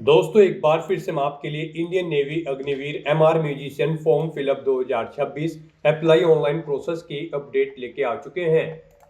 दोस्तों एक बार फिर से मैं आपके लिए Indian navy Agniveer MR musician form fill up 2026 apply online process की अपडेट लेके आ चुके हैं।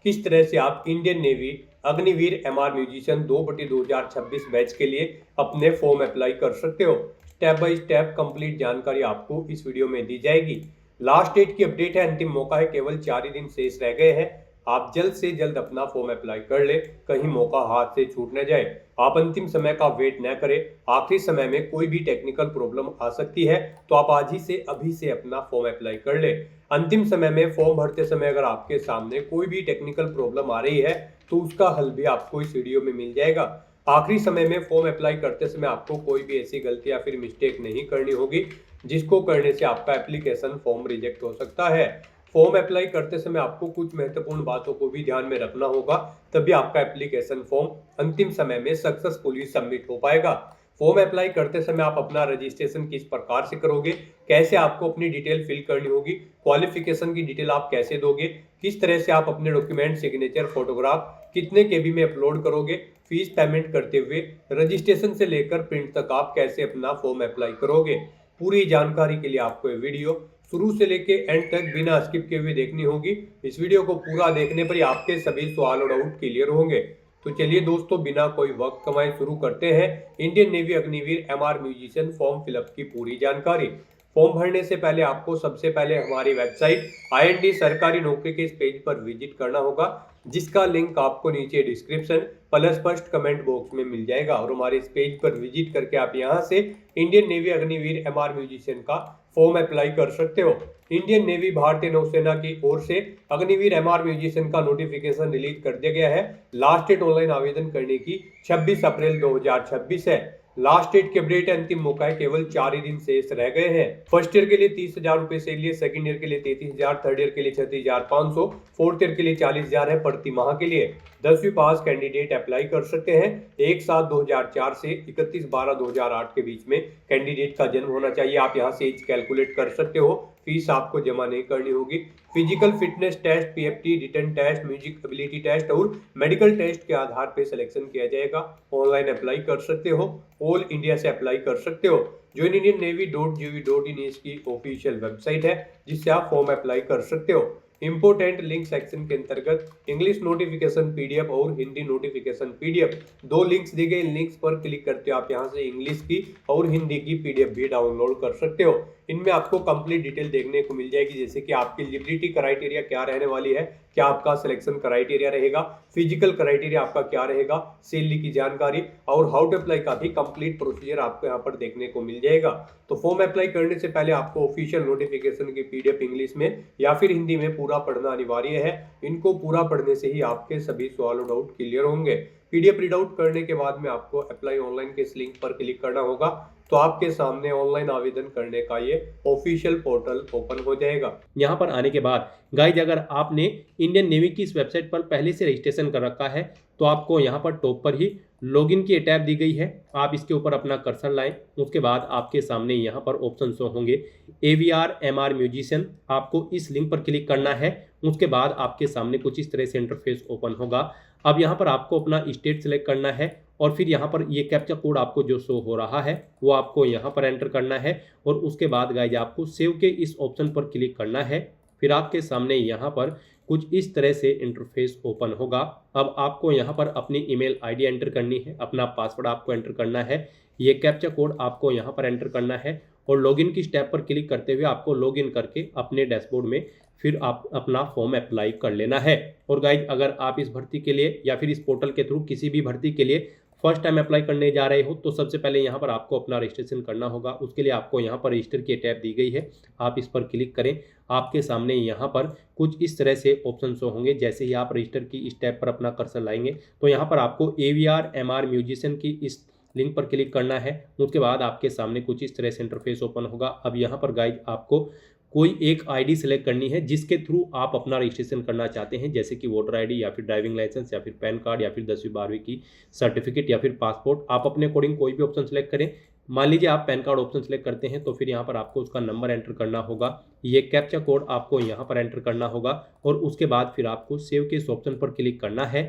किस तरह से आप Indian navy Agniveer MR musician 2/2026 batch के लिए अपने फॉर्म अप्लाई कर सकते हो। स्टेप बाय स्टेप कंप्लीट जानकारी आपको इस वीडियो में दी जाएगी। लास्ट डेट की अपडेट है, अंतिम मौका है, केवल 4 ही दिन शेष रह गए हैं। आप जल्द से जल्द अपना फॉर्म अप्लाई कर ले, कहीं मौका हाथ से छूट न जाए। आप अंतिम समय का वेट न करें, आखिरी समय में कोई भी टेक्निकल प्रॉब्लम आ सकती है, तो आप आज ही से अभी से अपना फॉर्म अप्लाई कर ले। अंतिम समय में फॉर्म भरते समय अगर आपके सामने कोई भी टेक्निकल प्रॉब्लम आ रही है तो उसका हल भी आपको इस वीडियो में मिल जाएगा। आखिरी समय में फॉर्म अप्लाई करते समय आपको कोई भी ऐसी गलती या फिर मिस्टेक नहीं करनी होगी जिसको करने से आपका एप्लीकेशन फॉर्म रिजेक्ट हो सकता है। फॉर्म अप्लाई करते समय आपको कुछ महत्वपूर्ण बातों को भी ध्यान में रखना होगा, तभी आपका एप्लीकेशन फॉर्म अंतिम समय में सक्सेसफुली सबमिट हो पाएगा। फॉर्म अप्लाई करते समय आप अपना रजिस्ट्रेशन किस प्रकार से करोगे, कैसे आपको अपनी डिटेल फिल करनी होगी, क्वालिफिकेशन की डिटेल आप कैसे दोगे, किस तरह से आप अपने डॉक्यूमेंट, सिग्नेचर, फोटोग्राफ कितने केबी में अपलोड करोगे, फीस पेमेंट करते हुए रजिस्ट्रेशन से लेकर प्रिंट तक आप कैसे अपना फॉर्म अप्लाई करोगे, पूरी जानकारी के लिए आपको ये वीडियो शुरू से लेके एंड तक बिना स्किप किए हुए देखनी होगी। इस वीडियो को पूरा देखने पर ही आपके सभी सवाल और डाउट क्लियर होंगे। तो चलिए दोस्तों, बिना कोई वक्त कमाए शुरू करते हैं Indian navy Agniveer MR musician form fill up की पूरी जानकारी। फॉर्म भरने से पहले आपको सबसे पहले हमारी वेबसाइट IND सरकारी नौकरी के इस पेज पर विजिट करना होगा, जिसका लिंक आपको नीचे description plus first comment box में मिल जाएगा। और हमारे इस पेज पर विजिट करके आप यहां से Indian navy Agniveer MR musician का फॉर्म अप्लाई कर सकते हो। इंडियन नेवी भारतीय नौसेना की ओर से अग्निवीर एमआर म्यूजिशियन का नोटिफिकेशन रिलीज कर दिया गया है। लास्ट डेट ऑनलाइन आवेदन करने की 26 अप्रैल 2026 है। लास्ट डेट की अपडेट है, अंतिम मौका है, केवल 4 ही दिन शेष रह गए हैं। फर्स्ट ईयर के लिए 30,000 रुपए से लिए, सेकंड ईयर के लिए 33,000, थर्ड ईयर के लिए 36,500, फोर्थ ईयर के लिए 40,000 है प्रति माह के लिए। 10वीं पास कैंडिडेट अप्लाई कर सकते हैं। 1/7/2004 से 31/12/2008 के बीच में कैंडिडेट का जन्म होना चाहिए। आप यहाँ से एज कैलकुलेट कर सकते हो। फीस आपको जमा नहीं करनी होगी। Physical fitness test, PFT, written test, music ability test और मेडिकल टेस्ट के आधार पर सिलेक्शन किया जाएगा। ऑनलाइन अप्लाई कर सकते हो, ऑल इंडिया से अप्लाई कर सकते हो। ज्वाइन इंडियन नेवी.gov.in इसकी ऑफिशियल वेबसाइट है, जिससे आप फॉर्म अप्लाई कर सकते हो। इंपोर्टेंट लिंक सेक्शन के अंतर्गत इंग्लिश नोटिफिकेशन PDF और हिंदी नोटिफिकेशन PDF, दो लिंक्स दी गई। लिंक्स पर क्लिक करते हो आप यहां से इंग्लिश की और हिंदी की PDF भी डाउनलोड कर सकते हो। इनमें आपको कंप्लीट डिटेल देखने को मिल जाएगी, जैसे कि आपकी एलिजिबिलिटी क्राइटेरिया क्या रहने वाली है, क्या आपका सिलेक्शन क्राइटेरिया रहेगा, फिजिकल क्राइटेरिया आपका क्या रहेगा, सैलरी की जानकारी और हाउ टू अप्लाई का भी कंप्लीट प्रोसीजर आपको यहाँ पर देखने को मिल जाएगा। तो फॉर्म अप्लाई करने से पहले आपको ऑफिशियल नोटिफिकेशन की PDF इंग्लिश में या फिर हिंदी में पूरा पढ़ना अनिवार्य है। इनको पूरा पढ़ने से ही आपके सभी सवाल और डाउट क्लियर होंगे। PDF रीड आउट करने के बाद में आपको अप्लाई ऑनलाइन के इस लिंक पर क्लिक करना होगा, तो आपके सामने ऑनलाइन आवेदन करने का ये ऑफिशियल पोर्टल ओपन हो जाएगा। यहाँ पर आने के बाद गाइज, अगर आपने इंडियन नेवी की इस वेबसाइट पर पहले से रजिस्ट्रेशन कर रखा है तो आपको यहाँ पर टॉप पर ही लॉगिन की टैब दी गई है। आप इसके ऊपर अपना कर्सर लाएं, उसके बाद आपके सामने यहाँ पर ऑप्शन शो होंगे AVR MR म्यूजिशियन। आपको इस लिंक पर क्लिक करना है। उसके बाद आपके सामने कुछ इस तरह से इंटरफेस ओपन होगा। अब यहाँ पर आपको अपना स्टेट सेलेक्ट करना है और फिर यहाँ पर ये कैप्चा कोड आपको जो शो हो रहा है वो आपको यहाँ पर एंटर करना है। और उसके बाद गाइज आपको सेव के इस ऑप्शन पर क्लिक करना है। फिर आपके सामने यहाँ पर कुछ इस तरह से इंटरफेस ओपन होगा। अब आपको यहाँ पर अपनी ईमेल ID एंटर करनी है, अपना पासवर्ड आपको एंटर करना है, ये कैप्चा कोड आपको यहाँ पर एंटर करना है और लॉगिन की स्टेप पर क्लिक करते हुए आपको लॉगिन करके अपने डैशबोर्ड में फिर आप अपना फॉर्म अप्लाई कर लेना है। और गाइज, अगर आप इस भर्ती के लिए या फिर इस पोर्टल के थ्रू किसी भी भर्ती के लिए फर्स्ट टाइम अप्लाई करने जा रहे हो तो सबसे पहले यहाँ पर आपको अपना रजिस्ट्रेशन करना होगा। उसके लिए आपको यहाँ पर रजिस्टर की टैब दी गई है, आप इस पर क्लिक करें। आपके सामने यहाँ पर कुछ इस तरह से ऑप्शन शो होंगे। जैसे ही आप रजिस्टर की इस टैब पर अपना कर्सर लाएंगे तो यहाँ पर आपको AVR MR म्यूजिशियन की इस लिंक पर क्लिक करना है। उसके बाद आपके सामने कुछ इस तरह से इंटरफेस ओपन होगा। अब यहाँ पर गाइड आपको कोई एक ID सेलेक्ट करनी है जिसके थ्रू आप अपना रजिस्ट्रेशन करना चाहते हैं, जैसे कि वोटर ID या फिर ड्राइविंग लाइसेंस या फिर पैन कार्ड या फिर 10वीं 12वीं की सर्टिफिकेट या फिर पासपोर्ट। आप अपने अकॉर्डिंग कोई भी ऑप्शन सेलेक्ट करें। मान लीजिए आप पैन कार्ड ऑप्शन सेलेक्ट करते हैं तो फिर यहाँ पर आपको उसका नंबर एंटर करना होगा, ये कैप्चा कोड आपको यहाँ पर एंटर करना होगा और उसके बाद फिर आपको सेव के इस ऑप्शन पर क्लिक करना है।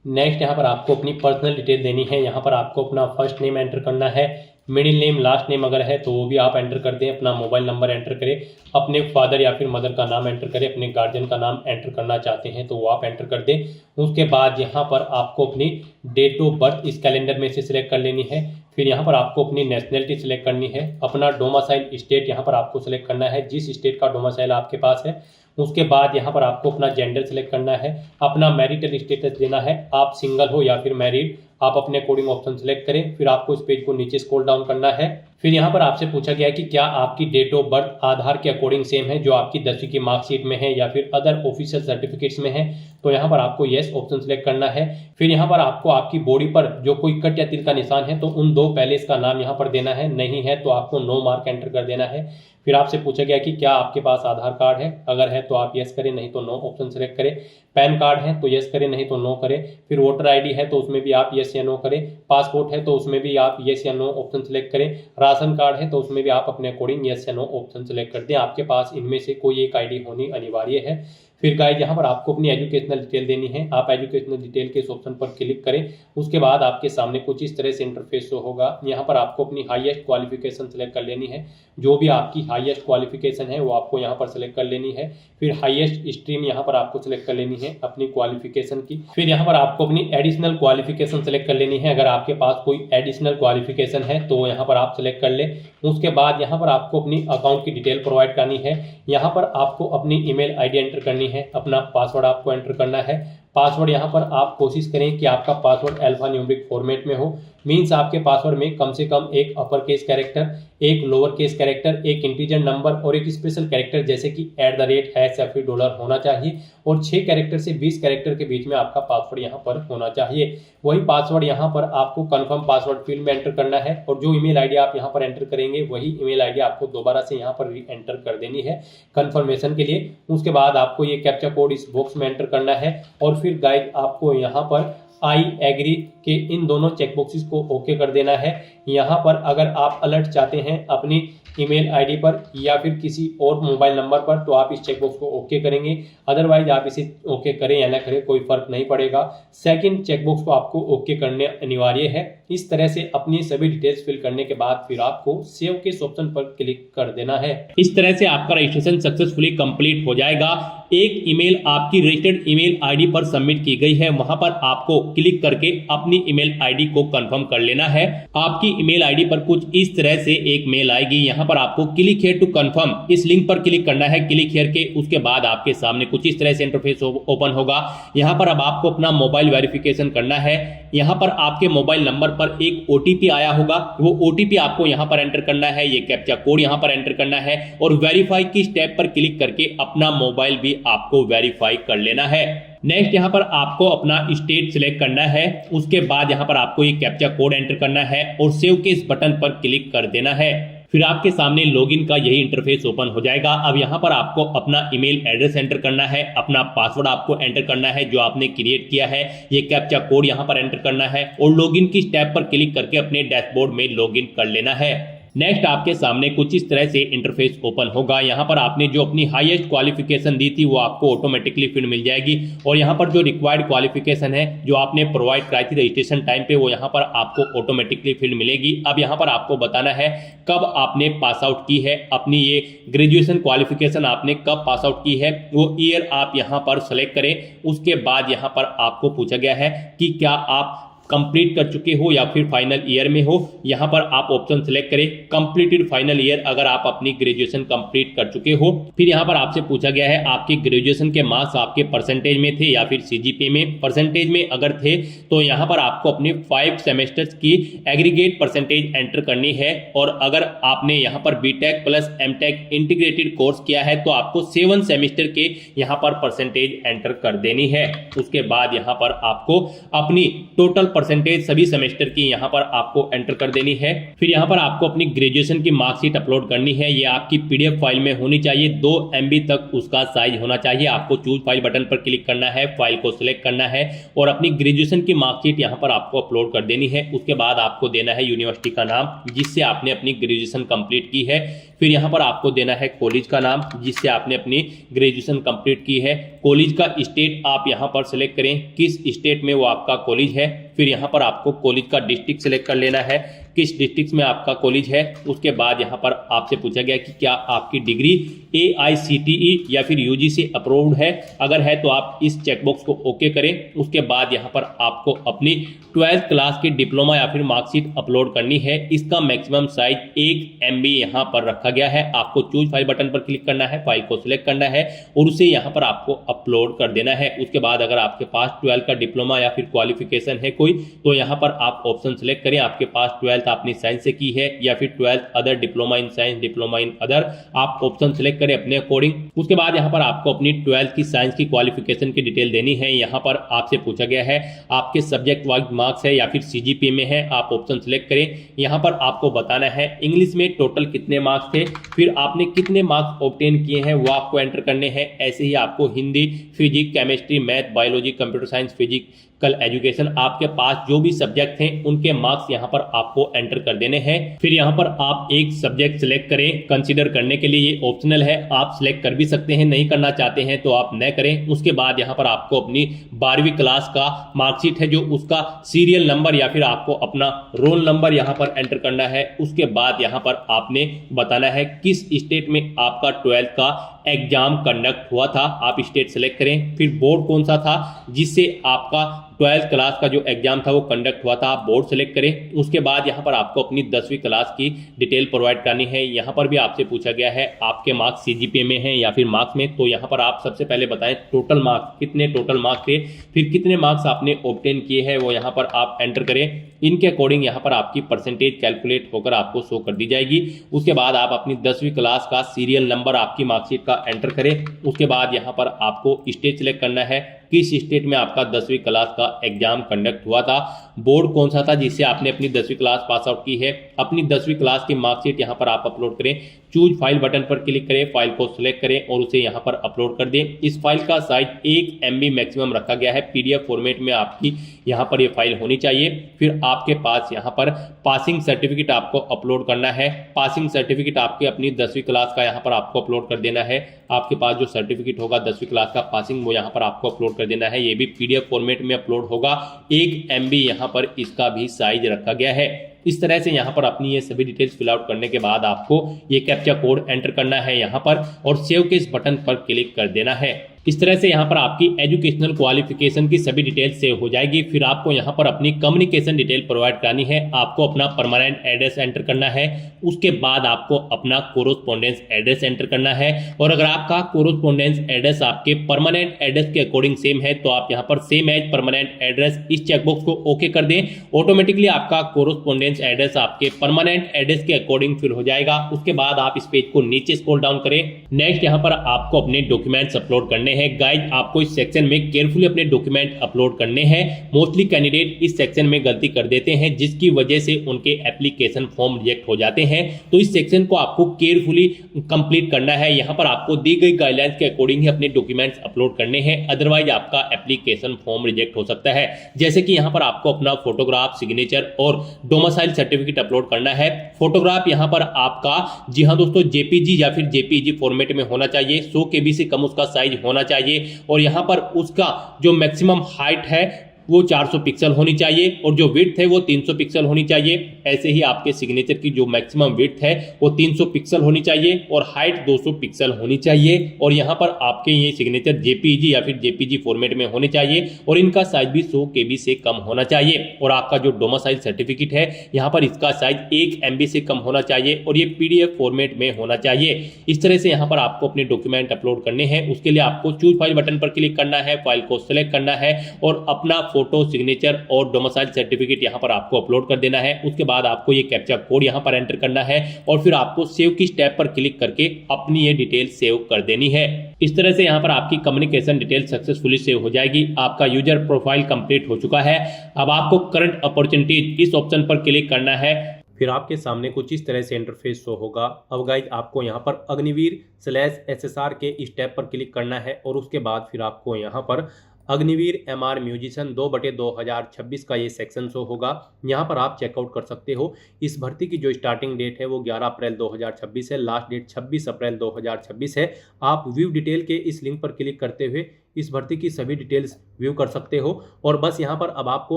नेक्स्ट यहाँ पर आपको अपनी पर्सनल डिटेल देनी है। यहाँ पर आपको अपना फर्स्ट नेम एंटर करना है, मिडिल नेम, लास्ट नेम अगर है तो वो भी आप एंटर कर दें, अपना मोबाइल नंबर एंटर करें, अपने फादर या फिर मदर का नाम एंटर करें, अपने गार्जियन का नाम एंटर करना चाहते हैं तो वो आप एंटर कर दें। उसके बाद यहाँ पर आपको अपनी डेट ऑफ बर्थ इस कैलेंडर में से सिलेक्ट कर लेनी है। फिर यहाँ पर आपको अपनी नेशनलिटी सिलेक्ट करनी है, अपना डोमिसाइल स्टेट यहाँ पर आपको सिलेक्ट करना है, जिस स्टेट का डोमिसाइल आपके पास है। उसके बाद यहाँ पर आपको अपना जेंडर सिलेक्ट करना है, अपना मैरिटल स्टेटस देना है, आप सिंगल हो या फिर मैरिड, आप अपने अकॉर्डिंग ऑप्शन सेलेक्ट करें। फिर आपको इस पेज को नीचे स्क्रॉल डाउन करना है। फिर यहाँ पर आपसे पूछा गया है कि क्या आपकी डेट ऑफ बर्थ आधार के अकॉर्डिंग सेम है जो आपकी 10वीं की मार्कशीट में है या फिर अदर ऑफिशियल सर्टिफिकेट्स में है, तो यहाँ पर आपको येस ऑप्शन सेलेक्ट करना है। फिर यहाँ पर आपको आपकी बॉडी पर जो कोई कट या तिल का निशान है तो उन दो पैलेस का नाम यहाँ पर देना है, नहीं है तो आपको नो मार्क एंटर कर देना है। फिर आपसे पूछा गया कि क्या आपके पास आधार कार्ड है, अगर है तो आप यस करें, नहीं तो नो ऑप्शन सेलेक्ट करें। पैन कार्ड है तो यस करें, नहीं तो नो करें। फिर वोटर आईडी है तो उसमें भी आप यस या नो करें। पासपोर्ट है तो उसमें भी आप यस या नो ऑप्शन सेलेक्ट करें। राशन कार्ड है तो उसमें भी आप अपने अकॉर्डिंग यस या नो ऑप्शन सेलेक्ट कर दें। आपके पास इनमें से कोई एक आईडी होनी अनिवार्य है। फिर गाइस यहाँ पर आपको अपनी एजुकेशनल डिटेल देनी है, आप एजुकेशनल डिटेल के इस ऑप्शन पर क्लिक करें। उसके बाद आपके सामने कुछ इस तरह से इंटरफेस शो होगा। यहाँ पर आपको अपनी हाईएस्ट क्वालिफिकेशन सेलेक्ट कर लेनी है, जो भी आपकी हाईएस्ट क्वालिफिकेशन है वो आपको यहाँ पर सेलेक्ट कर लेनी है। फिर हाईएस्ट स्ट्रीम यहाँ पर आपको सेलेक्ट कर लेनी है अपनी क्वालिफिकेशन की। फिर यहाँ पर आपको अपनी एडिशनल क्वालिफिकेशन सेलेक्ट कर लेनी है, अगर आपके पास कोई एडिशनल क्वालिफिकेशन है तो यहाँ पर आप सेलेक्ट कर ले। उसके बाद यहाँ पर आपको अपनी अकाउंट की डिटेल प्रोवाइड करनी है। यहाँ पर आपको अपनी ईमेल आईडी एंटर करनी है, अपना पासवर्ड आपको एंटर करना है। पासवर्ड यहाँ पर आप कोशिश करें कि आपका पासवर्ड अल्फा न्यूमेरिक फॉर्मेट में हो, मीन्स आपके पासवर्ड में कम से कम एक अपर केस कैरेक्टर, एक लोअर केस कैरेक्टर, एक इंटीजर नंबर और एक स्पेशल कैरेक्टर जैसे कि @ हैश या फिर डॉलर होना चाहिए, और 6 कैरेक्टर से 20 कैरेक्टर के बीच में आपका पासवर्ड यहाँ पर होना चाहिए। वही पासवर्ड यहाँ पर आपको कंफर्म पासवर्ड फील्ड में एंटर करना है, और जो ईमेल आईडी आप यहाँ पर एंटर करेंगे वही ईमेल आईडी आपको दोबारा से यहाँ पर री एंटर कर देनी है कंफर्मेशन के लिए। उसके बाद आपको ये कैप्चा कोड इस बॉक्स में एंटर करना है, और फिर गाइस आपको यहाँ पर आई एग्री के इन दोनों चेकबॉक्सेस को ओके कर देना है। यहाँ पर अगर आप अलर्ट चाहते हैं अपनी ईमेल आईडी पर या फिर किसी और मोबाइल नंबर पर तो आप इस चेकबॉक्स को ओके करेंगे, अदरवाइज आप इसे ओके करें या ना करें कोई फर्क नहीं पड़ेगा। सेकंड चेकबॉक्स को आपको ओके करने अनिवार्य है। इस तरह से अपनी सभी डिटेल्स फिल करने के बाद फिर आपको सेव के ऑप्शन पर क्लिक कर देना है। इस तरह से आपका रजिस्ट्रेशन सक्सेसफुली कंप्लीट हो जाएगा। एक ईमेल आपकी रजिस्टर्ड ईमेल आईडी पर सबमिट की गई है, वहां पर आपको क्लिक करके अपनी ईमेल आईडी को कंफर्म कर लेना है। आपकी ईमेल आईडी पर कुछ इस तरह से एक मेल आएगी, यहाँ पर आपको क्लिक हियर टू कंफर्म इस लिंक पर क्लिक करना है, क्लिक हियर के। उसके बाद आपके सामने कुछ इस तरह से इंटरफेस ओपन होगा। यहाँ पर अब आपको अपना मोबाइल वेरिफिकेशन करना है। यहाँ पर आपके मोबाइल नंबर पर एक ओटीपी आया होगा, वो ओटीपी आपको यहाँ पर एंटर करना है, ये कैप्चा कोड यहाँ पर एंटर करना है, और वेरीफाई की स्टेप पर क्लिक करके अपना मोबाइल भी आपको वेरीफाई कर लेना है। नेक्स्ट यहाँ पर आपको अपना स्टेट सिलेक्ट करना है। उसके बाद यहाँ पर आपको ये कैप्चा कोड एंटर करना है और सेव के इस बटन पर क्लिक कर देना है। फिर आपके सामने लॉगिन का यही इंटरफेस ओपन हो जाएगा। अब यहाँ पर आपको अपना ईमेल एड्रेस एंटर करना है, अपना पासवर्ड आपको एंटर करना है जो आपने क्रिएट किया है, ये कैप्चा कोड यहाँ पर एंटर करना है और लॉगिन की स्टेप पर क्लिक करके अपने डैशबोर्ड में लॉगिन कर लेना है। नेक्स्ट आपके सामने कुछ इस तरह से इंटरफेस ओपन होगा। यहाँ पर आपने जो अपनी हाईएस्ट क्वालिफिकेशन दी थी वो आपको ऑटोमेटिकली फिर मिल जाएगी, और यहाँ पर जो रिक्वायर्ड क्वालिफिकेशन है जो आपने प्रोवाइड कराई थी रजिस्ट्रेशन टाइम पे वो यहाँ पर आपको ऑटोमेटिकली फिर मिलेगी। अब यहाँ पर आपको बताना है कब आपने पास आउट की है, अपनी ये ग्रेजुएशन क्वालिफिकेशन आपने कब पास आउट की है, वो ईयर आप यहाँ पर सेलेक्ट करें। उसके बाद यहाँ पर आपको पूछा गया है कि क्या आप कंप्लीट कर चुके हो या फिर फाइनल ईयर में हो। यहाँ पर आप ऑप्शन सेलेक्ट करें कंप्लीटेड फाइनल ईयर, अगर आप अपनी ग्रेजुएशन कंप्लीट कर चुके हो। फिर यहाँ पर आपसे पूछा गया है आपके ग्रेजुएशन के मार्क्स आपके परसेंटेज में थे या फिर सीजीपीए में। परसेंटेज में अगर थे तो यहाँ पर आपको अपने 5 सेमेस्टर्स की एग्रीगेट परसेंटेज एंटर करनी है, और अगर आपने यहाँ पर BTech plus MTech integrated course किया है तो आपको 7 सेमेस्टर के यहाँ पर परसेंटेज एंटर कर देनी है। उसके बाद यहाँ पर आपको अपनी टोटल परसेंटेज सभी सेमेस्टर की यहाँ पर आपको एंटर कर देनी है। फिर यहाँ पर आपको अपनी ग्रेजुएशन की मार्कशीट अपलोड करनी है, ये आपकी पीडीएफ फाइल में होनी चाहिए, 2 MB तक उसका साइज होना चाहिए। आपको चूज फाइल बटन पर क्लिक करना है, फाइल को सिलेक्ट करना है और अपनी ग्रेजुएशन की मार्कशीट यहाँ पर आपको अपलोड कर देनी है। उसके बाद आपको देना है यूनिवर्सिटी का नाम जिससे आपने अपनी ग्रेजुएशन कंप्लीट की है। फिर यहाँ पर आपको देना है कॉलेज का नाम जिससे आपने अपनी ग्रेजुएशन कंप्लीट की है। कॉलेज का स्टेट आप यहाँ पर सिलेक्ट करें, किस स्टेट में वो आपका कॉलेज है। फिर यहाँ पर आपको कॉलेज का डिस्ट्रिक्ट सिलेक्ट कर लेना है, किस डिस्ट्रिक्ट में आपका कॉलेज है। उसके बाद यहाँ पर आपसे पूछा गया कि क्या आपकी डिग्री AICTE या फिर UGC अप्रूव्ड है। अगर है तो आप इस चेकबॉक्स को ओके करें। उसके बाद यहाँ पर आपको अपनी 12th क्लास की डिप्लोमा या फिर मार्कशीट अपलोड करनी है। इसका मैक्सिमम साइज 1 MB यहाँ पर रखा गया है। आपको चूज फाइल बटन पर क्लिक करना है, फाइल को सिलेक्ट करना है और उसे यहाँ पर आपको अपलोड कर देना है। उसके बाद अगर आपके पास 12th का डिप्लोमा या फिर क्वालिफिकेशन है कोई, तो यहाँ पर आप ऑप्शन सिलेक्ट करें। आपके पास 12th आपने साइंस से की है या फिर 12th other, diploma in science, diploma in other, आप ऑप्शन सिलेक्ट करें अपने अकॉर्डिंग। उसके बाद यहाँ पर आपको अपनी 12th की साइंस की क्वालिफिकेशन की डिटेल देनी है। यहाँ पर आपसे पूछा गया है आपके सब्जेक्ट वाइज मार्क्स है या फिर CGPA में है, आप ऑप्शन सिलेक्ट करें। यहाँ पर आपको बताना है इंग्लिश में टोटल कितने मार्क्स थे, फिर आपने कितने मार्क्स ऑब्टेन किए हैं वो आपको एंटर करने हैं। ऐसे ही आपको Hindi, physics, chemistry, math, biology, computer science, physics education, आपके पास जो भी सब्जेक्ट हैं उनके मार्क्स यहाँ पर आपको एंटर कर देने हैं। फिर यहाँ पर आप एक सब्जेक्ट सिलेक्ट करें, कंसीडर करने के लिए ये ऑप्शनल है, आप सिलेक्ट कर भी सकते हैं, नहीं करना चाहते हैं तो आप न करें। उसके बाद यहाँ पर आपको अपनी 12वीं क्लास का मार्कशीट है जो उसका सीरियल नंबर या फिर आपको अपना रोल नंबर यहाँ पर एंटर करना है। उसके बाद यहाँ पर आपने बताना है किस स्टेट में आपका 12th का एग्जाम कंडक्ट हुआ था, आप स्टेट सेलेक्ट करें। फिर बोर्ड कौन सा था जिससे आपका 12th क्लास का जो एग्जाम था वो कंडक्ट हुआ था, आप बोर्ड सेलेक्ट करें। उसके बाद यहाँ पर आपको अपनी 10वीं क्लास की डिटेल प्रोवाइड करनी है। यहाँ पर भी आपसे पूछा गया है आपके मार्क्स CGPA में हैं या फिर मार्क्स में, तो यहाँ पर आप सबसे पहले बताएं टोटल मार्क्स, कितने टोटल मार्क्स थे, फिर कितने मार्क्स आपने ऑब्टेन किए हैं वो यहाँ पर आप एंटर करें। इनके अकॉर्डिंग यहाँ पर आपकी परसेंटेज कैलकुलेट होकर आपको शो कर दी जाएगी। उसके बाद आप अपनी 10वीं क्लास का सीरियल नंबर आपकी मार्कशीट का एंटर करें। उसके बाद यहाँ पर आपको स्टेट सिलेक्ट करना है, किस स्टेट में आपका 10वीं क्लास का एग्जाम कंडक्ट हुआ था, बोर्ड कौन सा था जिससे आपने अपनी 10वीं क्लास पास आउट की है। अपनी 10वीं क्लास की मार्कशीट यहाँ पर आप अपलोड करें, चूज फाइल बटन पर क्लिक करें, फाइल को सिलेक्ट करें और उसे यहाँ पर अपलोड कर दें। इस फाइल का साइज 1 MB मैक्सिमम रखा गया है, PDF फॉर्मेट में आपकी यहाँ पर ये फाइल होनी चाहिए। फिर आपके पास यहाँ पर पासिंग सर्टिफिकेट आपको अपलोड करना है। पासिंग सर्टिफिकेट आपके अपनी 10वीं क्लास का यहाँ पर आपको अपलोड कर देना है। आपके पास जो सर्टिफिकेट होगा 10वीं क्लास का पासिंग वो यहाँ पर आपको अपलोड कर देना है। ये भी PDF फॉर्मेट में अपलोड होगा। 1 MB यहाँ पर इसका भी साइज रखा गया है। इस तरह से यहाँ पर अपनी ये सभी डिटेल्स फिल आउट करने के बाद आपको ये कैप्चा कोड एंटर करना है यहाँ पर और सेव के इस बटन पर क्लिक कर देना है। इस तरह से यहाँ पर आपकी एजुकेशनल क्वालिफिकेशन की सभी डिटेल्स सेव हो जाएगी। फिर आपको यहाँ पर अपनी कम्युनिकेशन डिटेल प्रोवाइड करनी है। आपको अपना परमानेंट एड्रेस एंटर करना है। उसके बाद आपको अपना कोरोस्पोंडेंस एड्रेस एंटर करना है और अगर आपका कोरोस्पोंडेंस एड्रेस आपके परमानेंट एड्रेस के अकॉर्डिंग सेम है तो आप यहाँ पर सेम एज परमानेंट एड्रेस इस चेकबॉक्स को ओके कर दें। ऑटोमेटिकली आपका कोरोस्पोंडेंस एड्रेस आपके परमानेंट एड्रेस के अकॉर्डिंग फिल हो जाएगा। उसके बाद आप इस पेज को नीचे स्क्रॉल डाउन करें। नेक्स्ट यहाँ पर आपको अपने डॉक्यूमेंट्स अपलोड करने हैं। गाइज आपको इस सेक्शन में केयरफुली अपने डॉक्यूमेंट अपलोड करने हैं। मोस्टली कैंडिडेट इस सेक्शन में गलती कर देते हैं जिसकी वजह से उनके एप्लीकेशन फॉर्म रिजेक्ट हो जाते हैं। तो इस सेक्शन को आपको केयरफुली कंप्लीट करना है। यहाँ पर आपको दी गई गाइडलाइंस के अकॉर्डिंग ही अपने डॉक्यूमेंट्स अपलोड करने हैं, अदरवाइज आपका एप्लीकेशन फॉर्म रिजेक्ट हो सकता है। जैसे कि यहाँ पर आपको अपना फोटोग्राफ, सिग्नेचर और डोमिसाइल सर्टिफिकेट अपलोड करना है। फोटोग्राफ यहाँ पर आपका, जी हाँ दोस्तों, JPG या फिर JPEG फॉर्मेट में होना चाहिए। 100 KB से कम उसका साइज होना चाहिए और यहां पर उसका जो मैक्सिमम हाइट है वो 400 पिक्सल होनी चाहिए और जो विड्थ है वो 300 पिक्सल होनी चाहिए। ऐसे ही आपके सिग्नेचर की जो मैक्सिमम विड्थ है वो 300 पिक्सल होनी चाहिए और हाइट 200 पिक्सल होनी चाहिए। और यहाँ पर आपके ये सिग्नेचर JPG या फिर JPG फॉर्मेट में होने चाहिए और इनका साइज भी 100 KB से कम होना चाहिए। और आपका जो डोमिसाइल सर्टिफिकेट है यहाँ पर इसका साइज 1 MB से कम होना चाहिए और ये PDF फॉर्मेट में होना चाहिए। इस तरह से यहाँ पर आपको अपने डॉक्यूमेंट अपलोड करने हैं। उसके लिए आपको चूज फाइल बटन पर क्लिक करना है, फाइल को सिलेक्ट करना है और अपना फोटो, सिग्नेचर और डोमिसाइल सर्टिफिकेट यहाँ पर आपको अपलोड कर देना है। उसके बाद आपको ये कैप्चा कोड यहाँ पर एंटर करना है और फिर आपको सेव की स्टेप पर क्लिक करके अपनी ये डिटेल सेव कर देनी है। इस तरह से यहाँ पर आपकी कम्युनिकेशन डिटेल सक्सेसफुली सेव हो जाएगी। आपका यूजर प्रोफाइल कंप्लीट हो चुका है। अब आपको करंट अपॉर्चुनिटीज इस ऑप्शन पर क्लिक करना है। फिर आपके सामने कुछ इस तरह से इंटरफेस शो होगा। अब गाइज आपको यहाँ पर अग्निवीर/SSR के इस टैब पर क्लिक करना है और उसके बाद फिर आपको यहाँ पर अग्निवीर MR म्यूजिशियन 2/2026 का ये सेक्शन शो होगा। यहाँ पर आप चेकआउट कर सकते हो। इस भर्ती की जो स्टार्टिंग डेट है वो 11 अप्रैल 2026 है, लास्ट डेट 26 अप्रैल 2026 है। आप व्यू डिटेल के इस लिंक पर क्लिक करते हुए इस भर्ती की सभी डिटेल्स व्यू कर सकते हो। और बस यहाँ पर अब आपको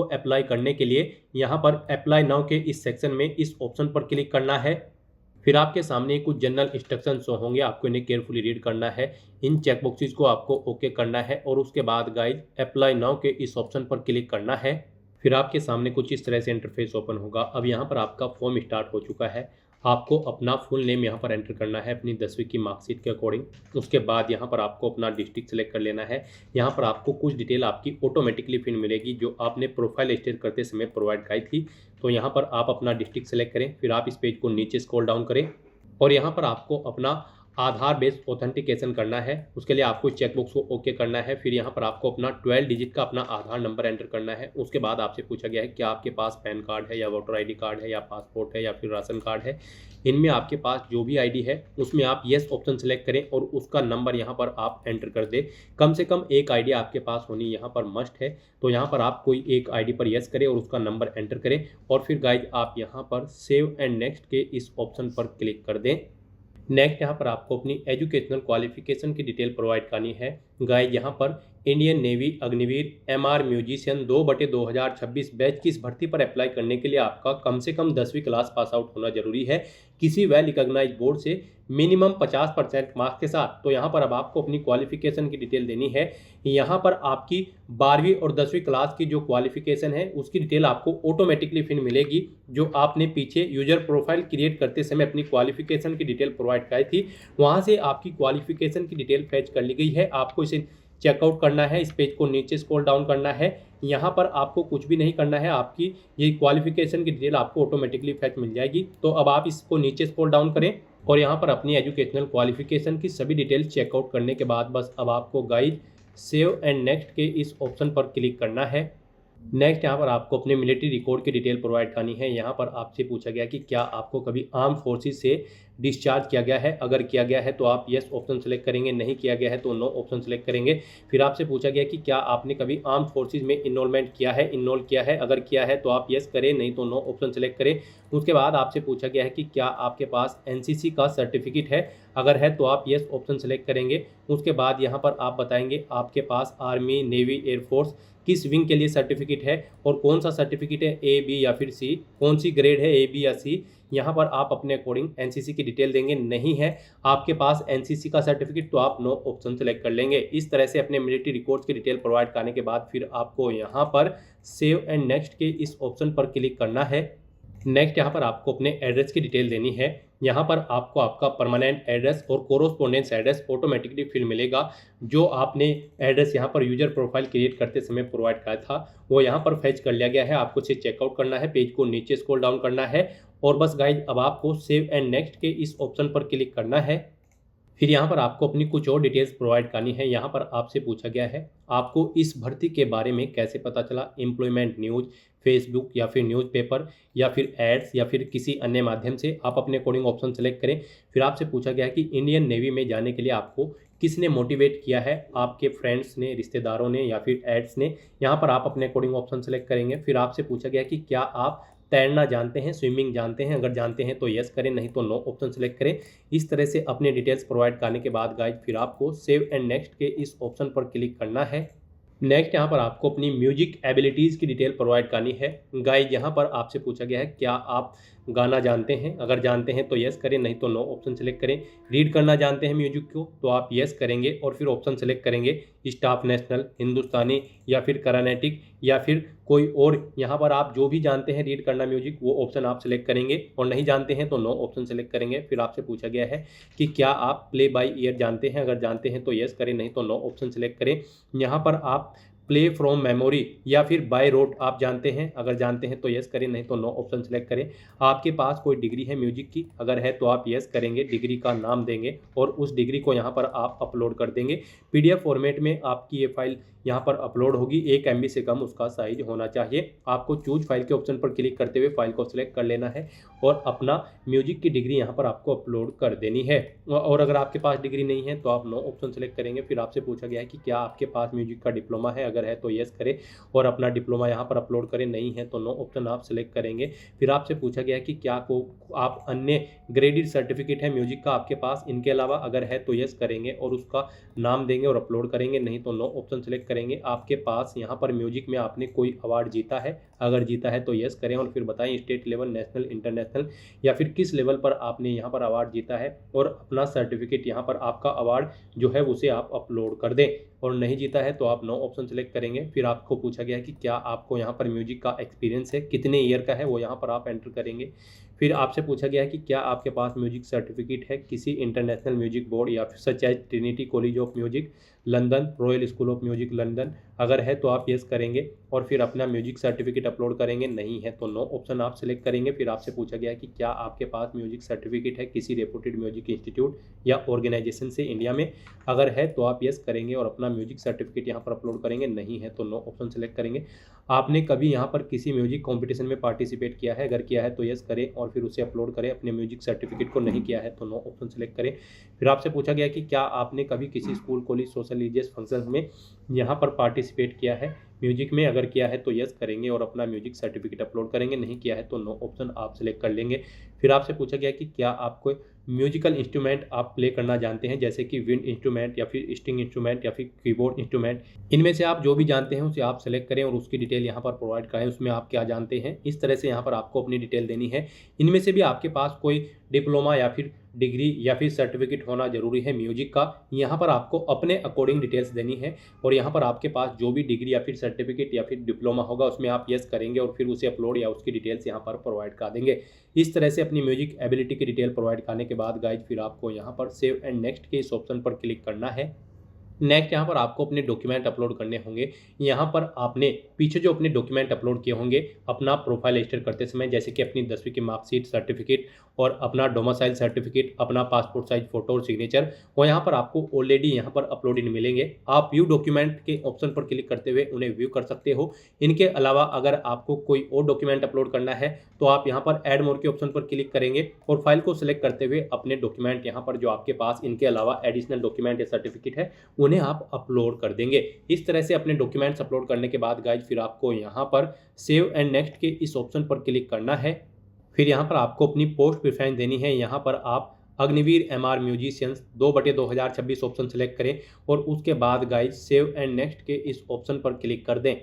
अप्लाई करने के लिए यहाँ पर अप्लाई नाउ के इस सेक्शन में इस ऑप्शन पर क्लिक करना है। फिर आपके सामने कुछ जनरल इंस्ट्रक्शन शो होंगे, आपको इन्हें केयरफुली रीड करना है। इन चेकबॉक्सेस को आपको ओके करना है और उसके बाद गाइज अप्लाई नाउ के इस ऑप्शन पर क्लिक करना है। फिर आपके सामने कुछ इस तरह से इंटरफेस ओपन होगा। अब यहाँ पर आपका फॉर्म स्टार्ट हो चुका है। आपको अपना फुल नेम यहाँ पर एंटर करना है अपनी 10वीं की मार्कशीट के अकॉर्डिंग। उसके बाद यहाँ पर आपको अपना डिस्ट्रिक्ट सेलेक्ट कर लेना है। यहाँ पर आपको कुछ डिटेल आपकी ऑटोमेटिकली फिल मिलेगी जो आपने प्रोफाइल स्टेट करते समय प्रोवाइड कराई थी। तो यहाँ पर आप अपना डिस्ट्रिक्ट सेलेक्ट करें। फिर आप इस पेज को नीचे स्क्रॉल डाउन करें और यहाँ पर आपको अपना आधार बेस्ड ऑथेंटिकेशन करना है। उसके लिए आपको चेकबॉक्स को ओके करना है। फिर यहाँ पर आपको अपना 12 डिजिट का अपना आधार नंबर एंटर करना है। उसके बाद आपसे पूछा गया है क्या आपके पास पैन कार्ड है या वोटर आईडी कार्ड है या पासपोर्ट है या फिर राशन कार्ड है। इनमें आपके पास जो भी आईडी है उसमें आप येस ऑप्शन सेलेक्ट करें और उसका नंबर यहाँ पर आप एंटर कर दें। कम से कम एक आईडी आपके पास होनी यहाँ पर मस्ट है। तो यहाँ पर आप कोई एक आईडी पर येस करें और उसका नंबर एंटर करें और फिर गाइज आप यहाँ पर सेव एंड नेक्स्ट के इस ऑप्शन पर क्लिक कर दें। नेक्स्ट यहाँ पर आपको अपनी एजुकेशनल क्वालिफिकेशन की डिटेल प्रोवाइड करनी है। गाइज यहाँ पर Indian navy Agniveer MR musician 2/2026 batch की इस भर्ती पर अप्लाई करने के लिए आपका कम से कम 10वीं क्लास पास आउट होना जरूरी है किसी वेल रिकॉग्नाइज्ड बोर्ड से मिनिमम 50% मार्क्स के साथ। तो यहाँ पर अब आपको अपनी क्वालिफिकेशन की डिटेल देनी है। यहाँ पर आपकी 12वीं और 10वीं क्लास की जो क्वालिफिकेशन है उसकी डिटेल आपको ऑटोमेटिकली फिर मिलेगी जो आपने पीछे यूजर प्रोफाइल क्रिएट करते समय अपनी क्वालिफिकेशन की डिटेल प्रोवाइड कराई थी। वहाँ से आपकी क्वालिफिकेशन की डिटेल फैच कर ली गई है। आपको इसे चेकआउट करना है। इस पेज को नीचे स्क्रॉल डाउन करना है। यहाँ पर आपको कुछ भी नहीं करना है। आपकी ये क्वालिफिकेशन की डिटेल आपको ऑटोमेटिकली फैच मिल जाएगी। तो अब आप इसको नीचे स्क्रॉल डाउन करें और यहाँ पर अपनी एजुकेशनल क्वालिफिकेशन की सभी डिटेल चेकआउट करने के बाद बस अब आपको गाइड सेव एंड नेक्स्ट के इस ऑप्शन पर क्लिक करना है। नेक्स्ट यहाँ पर आपको अपने मिलिट्री रिकॉर्ड की डिटेल प्रोवाइड करनी है। यहाँ पर आपसे पूछा गया कि क्या आपको कभी आर्म फोर्सेस से डिस्चार्ज किया गया है। अगर किया गया है तो आप येस ऑप्शन सेलेक्ट करेंगे, नहीं किया गया है तो नो ऑप्शन सेलेक्ट करेंगे। फिर आपसे पूछा गया कि क्या आपने कभी आर्म फोर्सेस में इनरोलमेंट किया है, इनरोल किया है। अगर किया है तो आप येस करें, नहीं तो नो ऑप्शन सेलेक्ट करें। उसके बाद आपसे पूछा गया है कि क्या आपके पास NCC का सर्टिफिकेट है। अगर है तो आप येस ऑप्शन सेलेक्ट करेंगे। उसके बाद यहाँ पर आप बताएंगे आपके पास आर्मी, नेवी, एयरफोर्स किस विंग के लिए सर्टिफिकेट है और कौन सा सर्टिफिकेट है, A, B या फिर C, कौन सी ग्रेड है, A, B या C। यहाँ पर आप अपने अकॉर्डिंग NCC की डिटेल देंगे। नहीं है आपके पास NCC का सर्टिफिकेट तो आप नो ऑप्शन सेलेक्ट कर लेंगे। इस तरह से अपने मिलिट्री रिकॉर्ड्स की डिटेल प्रोवाइड करने के बाद फिर आपको यहाँ पर सेव एंड नेक्स्ट के इस ऑप्शन पर क्लिक करना है। नेक्स्ट यहाँ पर आपको अपने एड्रेस की डिटेल देनी है। यहाँ पर आपको आपका परमानेंट एड्रेस और कोरोस्पोंडेंस एड्रेस ऑटोमेटिकली फिर मिलेगा। जो आपने एड्रेस यहाँ पर यूजर प्रोफाइल क्रिएट करते समय प्रोवाइड कराया था वो यहाँ पर फैच कर लिया गया है। आपको इसे चेकआउट करना है, पेज को नीचे स्क्रॉल डाउन करना है और बस गाइज अब आपको सेव एंड नेक्स्ट के इस ऑप्शन पर क्लिक करना है। फिर यहाँ पर आपको अपनी कुछ और डिटेल्स प्रोवाइड करनी है। यहाँ पर आपसे पूछा गया है आपको इस भर्ती के बारे में कैसे पता चला। एम्प्लॉयमेंट न्यूज़, फेसबुक या फिर न्यूज़पेपर या फिर एड्स या फिर किसी अन्य माध्यम से। आप अपने अकॉर्डिंग ऑप्शन सेलेक्ट करें। फिर आपसे पूछा गया है कि इंडियन नेवी में जाने के लिए आपको किसने मोटिवेट किया है। आपके फ्रेंड्स ने, रिश्तेदारों ने या फिर एड्स ने। यहाँ पर आप अपने अकॉर्डिंग ऑप्शन सेलेक्ट करेंगे। फिर आपसे पूछा गया कि क्या आप तैरना जानते हैं, स्विमिंग जानते हैं। अगर जानते हैं तो यस करें, नहीं तो नो ऑप्शन सेलेक्ट करें। इस तरह से अपने डिटेल्स प्रोवाइड करने के बाद गाइज फिर आपको सेव एंड नेक्स्ट के इस ऑप्शन पर क्लिक करना है। नेक्स्ट यहाँ पर आपको अपनी म्यूजिक एबिलिटीज़ की डिटेल प्रोवाइड करनी है। गाइज यहाँ पर आपसे पूछा गया है क्या आप गाना जानते हैं। अगर जानते हैं तो यस करें, नहीं तो नो ऑप्शन सेलेक्ट करें। रीड करना जानते हैं म्यूजिक को तो आप यस करेंगे और फिर ऑप्शन सेलेक्ट करेंगे स्टाफ नेशनल, हिंदुस्तानी या फिर कर्नाटिक या फिर कोई और। यहाँ पर आप जो भी जानते हैं रीड करना म्यूजिक वो ऑप्शन आप सेलेक्ट करेंगे और नहीं जानते हैं तो नो ऑप्शन सेलेक्ट करेंगे। फिर आपसे पूछा गया है कि क्या आप प्ले बाय ईयर जानते हैं। अगर जानते हैं तो यस करें, नहीं तो नो ऑप्शन सेलेक्ट करें। यहाँ पर आप प्ले फ्रॉम मेमोरी या फिर बाय रोट आप जानते हैं। अगर जानते हैं तो यस करें, नहीं तो नो ऑप्शन सेलेक्ट करें। आपके पास कोई डिग्री है म्यूजिक की, अगर है तो आप यस करेंगे, डिग्री का नाम देंगे और उस डिग्री को यहाँ पर आप अपलोड कर देंगे। PDF फॉर्मेट में आपकी ये फाइल यहाँ पर अपलोड होगी। 1 MB से कम उसका साइज होना चाहिए। आपको चूज फाइल के ऑप्शन पर क्लिक करते हुए फाइल को सिलेक्ट कर लेना है और अपना म्यूजिक की डिग्री यहाँ पर आपको अपलोड कर देनी है। और अगर आपके पास डिग्री नहीं है तो आप नो ऑप्शन सेलेक्ट करेंगे। फिर आपसे पूछा गया है कि क्या आपके पास म्यूजिक का डिप्लोमा है। अगर है तो यस करें और अपना डिप्लोमा यहाँ पर अपलोड करें, नहीं है तो नो ऑप्शन आप सेलेक्ट करेंगे। फिर आपसे पूछा गया है कि क्या को आप अन्य ग्रेडेड सर्टिफिकेट है म्यूजिक का आपके पास, इनके अलावा अगर है तो यस करेंगे और उसका नाम देंगे और अपलोड करेंगे, नहीं तो नो ऑप्शन सेलेक्ट करेंगे। आपके पास यहाँ पर म्यूजिक में आपने कोई अवार्ड जीता है, अगर जीता है तो यस करें और फिर बताएं स्टेट लेवल, नेशनल, इंटरनेशनल या फिर किस लेवल पर आपने यहाँ पर अवार्ड जीता है और अपना सर्टिफिकेट यहाँ पर आपका अवार्ड जो है उसे आप अपलोड कर दें। और नहीं जीता है तो आप नो ऑप्शन सेलेक्ट करेंगे। फिर आपको पूछा गया है कि क्या आपको यहाँ पर म्यूजिक का एक्सपीरियंस है, कितने ईयर का है, वो यहाँ पर आप एंटर करेंगे। फिर आपसे पूछा गया है कि क्या आपके पास म्यूजिक सर्टिफिकेट है किसी इंटरनेशनल म्यूजिक बोर्ड या फिर such as Trinity College of Music London, Royal School of Music London, अगर है तो आप यस करेंगे और फिर अपना म्यूजिक सर्टिफिकेट अपलोड करेंगे, नहीं है तो नो ऑप्शन आप सेलेक्ट करेंगे। फिर आपसे पूछा गया है कि क्या आपके पास म्यूजिक सर्टिफिकेट है किसी रेपुटेड म्यूजिक इंस्टीट्यूट या ऑर्गेनाइजेशन से इंडिया में, अगर है तो आप यस करेंगे और अपना म्यूजिक सर्टिफिकेट यहाँ पर अपलोड करेंगे, नहीं है तो नो ऑप्शन सेलेक्ट करेंगे। आपने कभी यहाँ पर किसी म्यूजिक कॉम्पिटिशन में पार्टिसिपेट किया है, अगर किया है तो यस करें और फिर उसे अपलोड करें अपने म्यूजिक सर्टिफिकेट को, नहीं किया है तो नो ऑप्शन सेलेक्ट करें। फिर आपसे पूछा गया कि क्या आपने कभी किसी school, college, social religious function में यहाँ पर पार्टिसिपेट किया है म्यूजिक में, अगर किया है तो यस करेंगे और अपना म्यूजिक सर्टिफिकेट अपलोड करेंगे, नहीं किया है तो नो ऑप्शन आप सेलेक्ट कर लेंगे। फिर आपसे पूछा गया कि क्या आपको म्यूजिकल इंस्ट्रूमेंट आप प्ले करना जानते हैं, जैसे कि विंड इंस्ट्रूमेंट या फिर स्ट्रिंग इंस्ट्रूमेंट या फिर कीबोर्ड इंस्ट्रूमेंट, इनमें से आप जो भी जानते हैं उसे आप सेलेक्ट करें और उसकी डिटेल यहाँ पर प्रोवाइड करें, उसमें आप क्या जानते हैं, इस तरह से यहाँ पर आपको अपनी डिटेल देनी है। इनमें से भी आपके पास कोई डिप्लोमा या फिर डिग्री या फिर सर्टिफिकेट होना जरूरी है म्यूजिक का, यहाँ पर आपको अपने अकॉर्डिंग डिटेल्स देनी है और यहाँ पर आपके पास जो भी डिग्री या फिर सर्टिफिकेट या फिर डिप्लोमा होगा उसमें आप यस करेंगे और फिर उसे अपलोड या उसकी डिटेल्स यहाँ पर प्रोवाइड कर देंगे। इस तरह से अपनी म्यूजिक एबिलिटी की डिटेल प्रोवाइड करने के बाद गाइज फिर आपको यहाँ पर सेव एंड नेक्स्ट के इस ऑप्शन पर क्लिक करना है। नेक्स्ट यहाँ पर आपको अपने डॉक्यूमेंट अपलोड करने होंगे। यहाँ पर आपने पीछे जो अपने डॉक्यूमेंट अपलोड किए होंगे अपना प्रोफाइल रजिस्टर करते समय, जैसे कि अपनी 10वीं की मार्कशीट, सर्टिफिकेट और अपना डोमिसाइल सर्टिफिकेट, अपना पासपोर्ट साइज फोटो और सिग्नेचर, और यहाँ पर आपको ऑलरेडी यहाँ पर अपलोडेड मिलेंगे। आप व्यू डॉक्यूमेंट के ऑप्शन पर क्लिक करते हुए उन्हें व्यू कर सकते हो। इनके अलावा अगर आपको कोई और डॉक्यूमेंट अपलोड करना है तो आप यहाँ पर ऐड मोर के ऑप्शन पर क्लिक करेंगे और फाइल को सिलेक्ट करते हुए अपने डॉक्यूमेंट यहाँ पर जो आपके पास इनके अलावा एडिशनल डॉक्यूमेंट या सर्टिफिकेट है उन्हें आप अपलोड कर देंगे। इस तरह से अपने डॉक्यूमेंट्स अपलोड करने के बाद गाइज फिर आपको यहाँ पर सेव एंड नेक्स्ट के इस ऑप्शन पर क्लिक करना है। फिर यहाँ पर आपको अपनी पोस्ट प्रेफरेंस देनी है। यहाँ पर आप Agniveer MR musicians 2/2026 option select करें और उसके बाद गाइज सेव एंड नेक्स्ट के इस ऑप्शन पर क्लिक कर दें।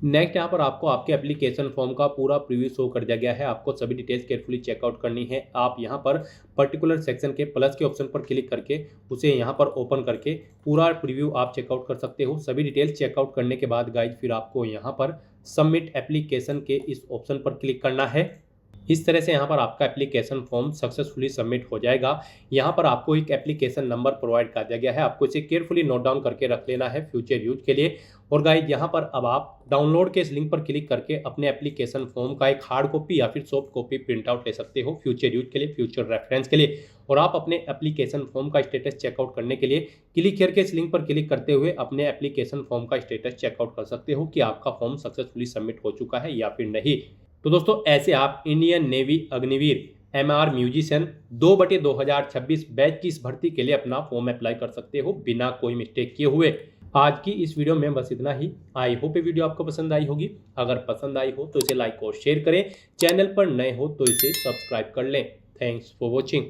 नेक्स्ट यहाँ पर आपको आपके एप्लीकेशन फॉर्म का पूरा प्रीव्यू शो कर दिया गया है। आपको सभी डिटेल्स केयरफुली चेकआउट करनी है। आप यहाँ पर पर्टिकुलर सेक्शन के प्लस के ऑप्शन पर क्लिक करके उसे यहाँ पर ओपन करके पूरा प्रीव्यू आप चेकआउट कर सकते हो। सभी डिटेल्स चेकआउट करने के बाद गाइज फिर आपको यहाँ पर सबमिट एप्लीकेशन के इस ऑप्शन पर क्लिक करना है। इस तरह से यहाँ पर आपका एप्लीकेशन फॉर्म सक्सेसफुली सबमिट हो जाएगा। यहाँ पर आपको एक एप्लीकेशन नंबर प्रोवाइड कर दिया गया है, आपको इसे केयरफुली नोट डाउन करके रख लेना है फ्यूचर यूज के लिए। और गाइज यहाँ पर अब आप डाउनलोड के इस लिंक पर क्लिक करके अपने एप्लीकेशन फॉर्म का एक हार्ड कॉपी या फिर सॉफ्ट कॉपी प्रिंट आउट ले सकते हो फ्यूचर यूज के लिए, फ्यूचर रेफरेंस के लिए। और आप अपने एप्लीकेशन फॉर्म का स्टेटस चेकआउट करने के लिए क्लिक हियर के इस लिंक पर क्लिक करते हुए अपने एप्लीकेशन फॉर्म का स्टेटस चेकआउट कर सकते हो कि आपका फॉर्म सक्सेसफुली सबमिट हो चुका है या फिर नहीं। तो दोस्तों ऐसे आप Indian navy Agniveer MR musician 2/2026 batch की इस भर्ती के लिए अपना फॉर्म अप्लाई कर सकते हो बिना कोई मिस्टेक किए हुए। आज की इस वीडियो में बस इतना ही। आई होप ये वीडियो आपको पसंद आई होगी। अगर पसंद आई हो तो इसे लाइक और शेयर करें। चैनल पर नए हो तो इसे सब्सक्राइब कर लें। Thanks for watching.